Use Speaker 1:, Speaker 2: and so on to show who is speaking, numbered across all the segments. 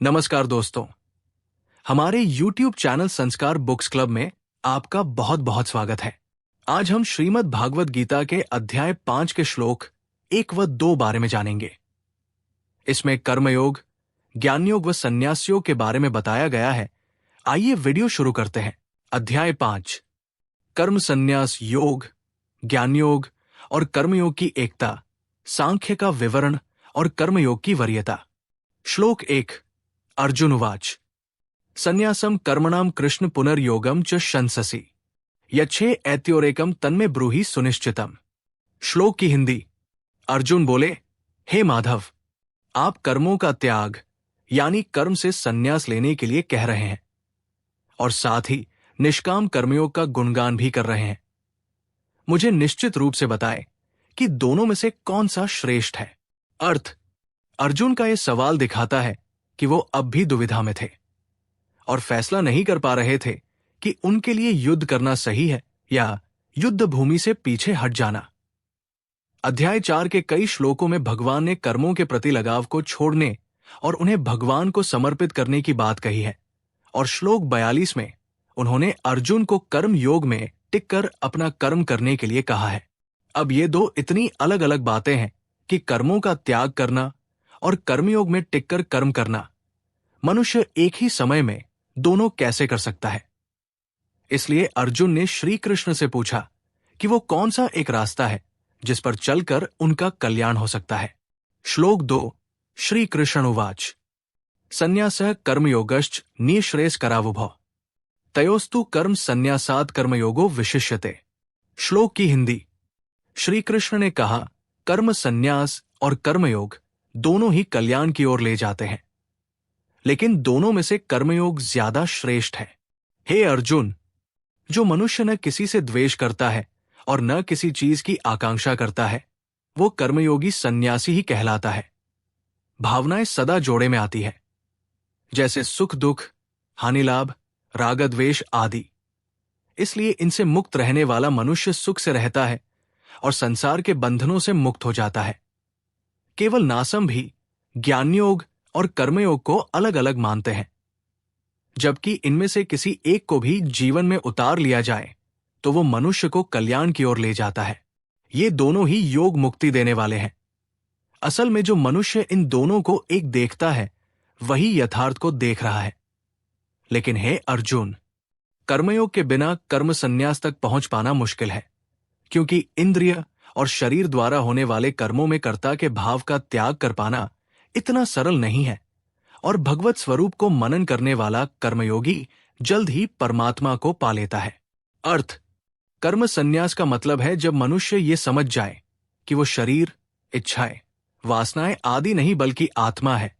Speaker 1: नमस्कार दोस्तों, हमारे YouTube चैनल संस्कार बुक्स क्लब में आपका बहुत बहुत स्वागत है। आज हम श्रीमद् भागवत गीता के अध्याय 5 के श्लोक 1 व 2 बारे में जानेंगे। इसमें कर्मयोग, ज्ञानयोग व संन्यासयोग के बारे में बताया गया है। आइए वीडियो शुरू करते हैं। अध्याय 5, कर्म संन्यास योग, ज्ञानयोग और कर्मयोग की एकता, सांख्य का विवरण और कर्मयोग की वरीयता। श्लोक 1, अर्जुन उवाच संन्यासम कर्मणाम कृष्ण पुनर्योगम च शंससि यच्छे ऐत्योरेकम तन्मे ब्रूहि सुनिश्चितम। श्लोक की हिंदी। अर्जुन बोले, हे माधव, आप कर्मों का त्याग यानी कर्म से संन्यास लेने के लिए कह रहे हैं और साथ ही निष्काम कर्मयोग का गुणगान भी कर रहे हैं। मुझे निश्चित रूप से बताएं कि दोनों में से कौन सा श्रेष्ठ है। अर्थ, अर्जुन का यह सवाल दिखाता है कि वो अब भी दुविधा में थे और फैसला नहीं कर पा रहे थे कि उनके लिए युद्ध करना सही है या युद्ध भूमि से पीछे हट जाना। अध्याय 4 के कई श्लोकों में भगवान ने कर्मों के प्रति लगाव को छोड़ने और उन्हें भगवान को समर्पित करने की बात कही है और श्लोक 42 में उन्होंने अर्जुन को कर्म योग में टिककर अपना कर्म करने के लिए कहा है। अब ये दो इतनी अलग अलग बातें हैं कि कर्मों का त्याग करना और कर्मयोग में टिककर कर्म करना मनुष्य एक ही समय में दोनों कैसे कर सकता है। इसलिए अर्जुन ने श्री कृष्ण से पूछा कि वो कौन सा एक रास्ता है जिस पर चलकर उनका कल्याण हो सकता है। श्लोक 2, श्री कृष्ण उवाच संन्यासः कर्मयोगश्च निःश्रेयस्करावुभौ तयोस्तु कर्म संन्यासात् कर्मयोगो विशिष्यते। श्लोक की हिंदी। श्री कृष्ण ने कहा, कर्म संन्यास और कर्मयोग दोनों ही कल्याण की ओर ले जाते हैं, लेकिन दोनों में से कर्मयोग ज्यादा श्रेष्ठ है। हे अर्जुन, जो मनुष्य न किसी से द्वेष करता है और न किसी चीज की आकांक्षा करता है, वो कर्मयोगी सन्यासी ही कहलाता है। भावनाएं सदा जोड़े में आती है, जैसे सुख दुख, हानि लाभ, राग द्वेष आदि। इसलिए इनसे मुक्त रहने वाला मनुष्य सुख से रहता है और संसार के बंधनों से मुक्त हो जाता है। केवल नासम भी ज्ञानयोग और कर्मयोग को अलग अलग मानते हैं, जबकि इनमें से किसी एक को भी जीवन में उतार लिया जाए तो वो मनुष्य को कल्याण की ओर ले जाता है। ये दोनों ही योग मुक्ति देने वाले हैं। असल में जो मनुष्य इन दोनों को एक देखता है, वही यथार्थ को देख रहा है। लेकिन हे अर्जुन, कर्मयोग के बिना कर्म संन्यास तक पहुंच पाना मुश्किल है, क्योंकि इंद्रिय और शरीर द्वारा होने वाले कर्मों में कर्ता के भाव का त्याग कर पाना इतना सरल नहीं है और भगवत स्वरूप को मनन करने वाला कर्मयोगी जल्द ही परमात्मा को पा लेता है। अर्थ, कर्म संन्यास का मतलब है जब मनुष्य ये समझ जाए कि वो शरीर, इच्छाएं, वासनाएं आदि नहीं बल्कि आत्मा है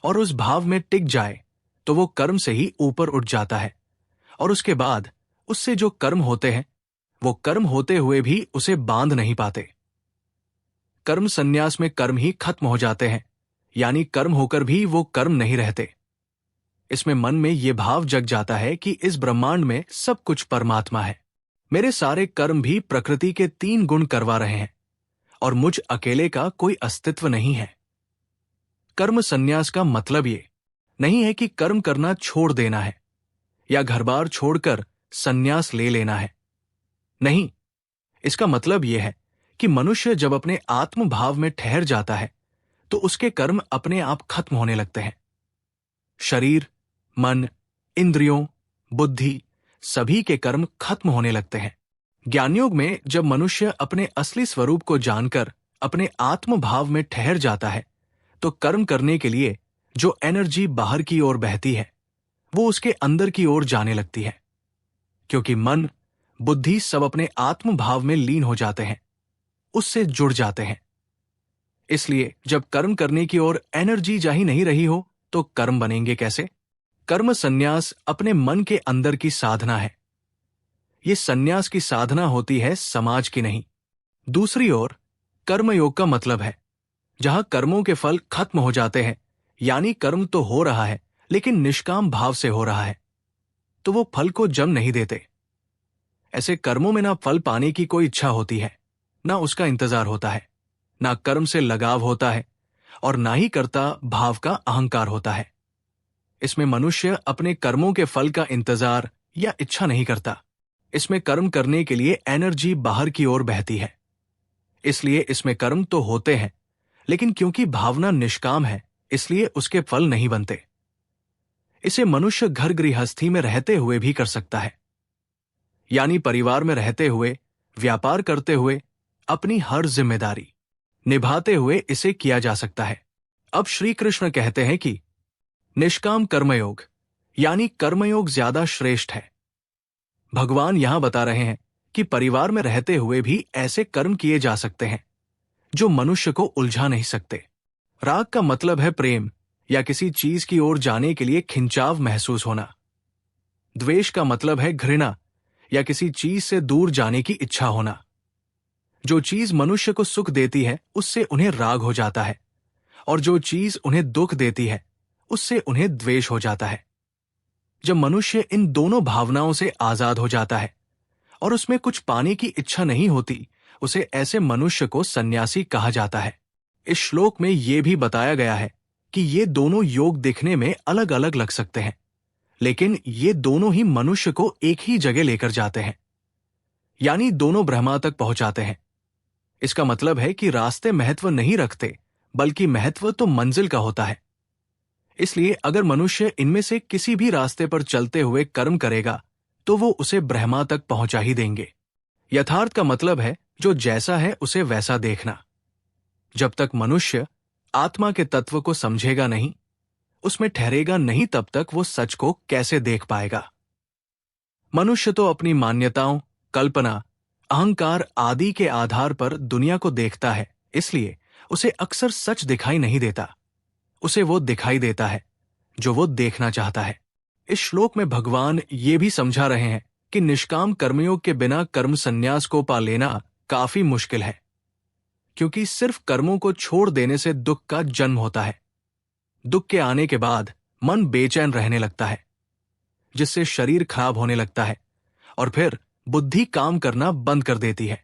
Speaker 1: और उस भाव में टिक जाए तो वो कर्म से ही ऊपर उठ जाता है और उसके बाद उससे जो कर्म होते हैं वो कर्म होते हुए भी उसे बांध नहीं पाते। कर्म संन्यास में कर्म ही खत्म हो जाते हैं, यानी कर्म होकर भी वो कर्म नहीं रहते। इसमें मन में ये भाव जग जाता है कि इस ब्रह्मांड में सब कुछ परमात्मा है, मेरे सारे कर्म भी प्रकृति के 3 गुण करवा रहे हैं और मुझ अकेले का कोई अस्तित्व नहीं है। कर्म संन्यास का मतलब ये नहीं है कि कर्म करना छोड़ देना है या घर बार छोड़कर संन्यास ले लेना है। नहीं, इसका मतलब यह है कि मनुष्य जब अपने आत्म भाव में ठहर जाता है तो उसके कर्म अपने आप खत्म होने लगते हैं। शरीर, मन, इंद्रियों, बुद्धि सभी के कर्म खत्म होने लगते हैं। ज्ञानयोग में जब मनुष्य अपने असली स्वरूप को जानकर अपने आत्म भाव में ठहर जाता है तो कर्म करने के लिए जो एनर्जी बाहर की ओर बहती है वो उसके अंदर की ओर जाने लगती है, क्योंकि मन, बुद्धि सब अपने आत्म भाव में लीन हो जाते हैं, उससे जुड़ जाते हैं। इसलिए जब कर्म करने की ओर एनर्जी जा ही नहीं रही हो तो कर्म बनेंगे कैसे। कर्म संन्यास अपने मन के अंदर की साधना है। ये संन्यास की साधना होती है, समाज की नहीं। दूसरी ओर कर्मयोग का मतलब है जहां कर्मों के फल खत्म हो जाते हैं, यानी कर्म तो हो रहा है लेकिन निष्काम भाव से हो रहा है, तो वो फल को जम नहीं देते। ऐसे कर्मों में ना फल पाने की कोई इच्छा होती है, ना उसका इंतजार होता है, ना कर्म से लगाव होता है और ना ही कर्ता भाव का अहंकार होता है। इसमें मनुष्य अपने कर्मों के फल का इंतजार या इच्छा नहीं करता। इसमें कर्म करने के लिए एनर्जी बाहर की ओर बहती है। इसलिए इसमें कर्म तो होते हैं, लेकिन क्योंकि भावना निष्काम है, इसलिए उसके फल नहीं बनते। इसे मनुष्य घर गृहस्थी में रहते हुए भी कर सकता है, यानी परिवार में रहते हुए, व्यापार करते हुए, अपनी हर जिम्मेदारी निभाते हुए इसे किया जा सकता है। अब श्री कृष्ण कहते हैं कि निष्काम कर्मयोग यानी कर्मयोग ज्यादा श्रेष्ठ है। भगवान यहां बता रहे हैं कि परिवार में रहते हुए भी ऐसे कर्म किए जा सकते हैं जो मनुष्य को उलझा नहीं सकते। राग का मतलब है प्रेम या किसी चीज की ओर जाने के लिए खिंचाव महसूस होना। द्वेष का मतलब है घृणा या किसी चीज से दूर जाने की इच्छा होना। जो चीज मनुष्य को सुख देती है उससे उन्हें राग हो जाता है, और जो चीज उन्हें दुख देती है उससे उन्हें द्वेष हो जाता है। जब मनुष्य इन दोनों भावनाओं से आजाद हो जाता है और उसमें कुछ पाने की इच्छा नहीं होती, उसे ऐसे मनुष्य को सन्यासी कहा जाता है। इस श्लोक में यह भी बताया गया है कि ये दोनों योग दिखने में अलग अलग लग सकते हैं, लेकिन ये दोनों ही मनुष्य को एक ही जगह लेकर जाते हैं, यानी दोनों ब्रह्मा तक पहुंचाते हैं। इसका मतलब है कि रास्ते महत्व नहीं रखते, बल्कि महत्व तो मंजिल का होता है। इसलिए अगर मनुष्य इनमें से किसी भी रास्ते पर चलते हुए कर्म करेगा तो वो उसे ब्रह्मा तक पहुंचा ही देंगे। यथार्थ का मतलब है जो जैसा है उसे वैसा देखना। जब तक मनुष्य आत्मा के तत्व को समझेगा नहीं, उसमें ठहरेगा नहीं, तब तक वो सच को कैसे देख पाएगा। मनुष्य तो अपनी मान्यताओं, कल्पना, अहंकार आदि के आधार पर दुनिया को देखता है, इसलिए उसे अक्सर सच दिखाई नहीं देता। उसे वो दिखाई देता है जो वो देखना चाहता है। इस श्लोक में भगवान ये भी समझा रहे हैं कि निष्काम कर्मयोग के बिना कर्म संन्यास को पा लेना काफी मुश्किल है, क्योंकि सिर्फ कर्मों को छोड़ देने से दुख का जन्म होता है। दुख के आने के बाद मन बेचैन रहने लगता है, जिससे शरीर खराब होने लगता है और फिर बुद्धि काम करना बंद कर देती है।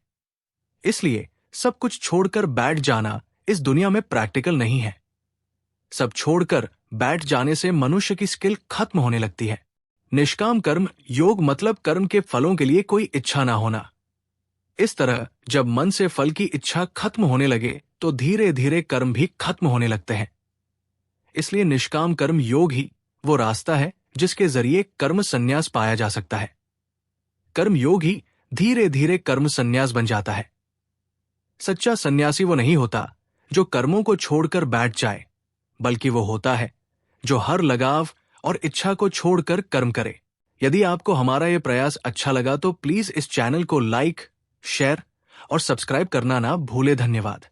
Speaker 1: इसलिए सब कुछ छोड़कर बैठ जाना इस दुनिया में प्रैक्टिकल नहीं है। सब छोड़कर बैठ जाने से मनुष्य की स्किल खत्म होने लगती है। निष्काम कर्म योग मतलब कर्म के फलों के लिए कोई इच्छा ना होना। इस तरह जब मन से फल की इच्छा खत्म होने लगे तो धीरे धीरे कर्म भी खत्म होने लगते हैं। इसलिए निष्काम कर्म योग ही वो रास्ता है जिसके जरिए कर्म संन्यास पाया जा सकता है। कर्म योग ही धीरे धीरे कर्म संन्यास बन जाता है। सच्चा सन्यासी वो नहीं होता जो कर्मों को छोड़कर बैठ जाए, बल्कि वो होता है जो हर लगाव और इच्छा को छोड़कर कर्म करे। यदि आपको हमारा ये प्रयास अच्छा लगा तो प्लीज इस चैनल को लाइक, शेयर और सब्सक्राइब करना ना भूले। धन्यवाद।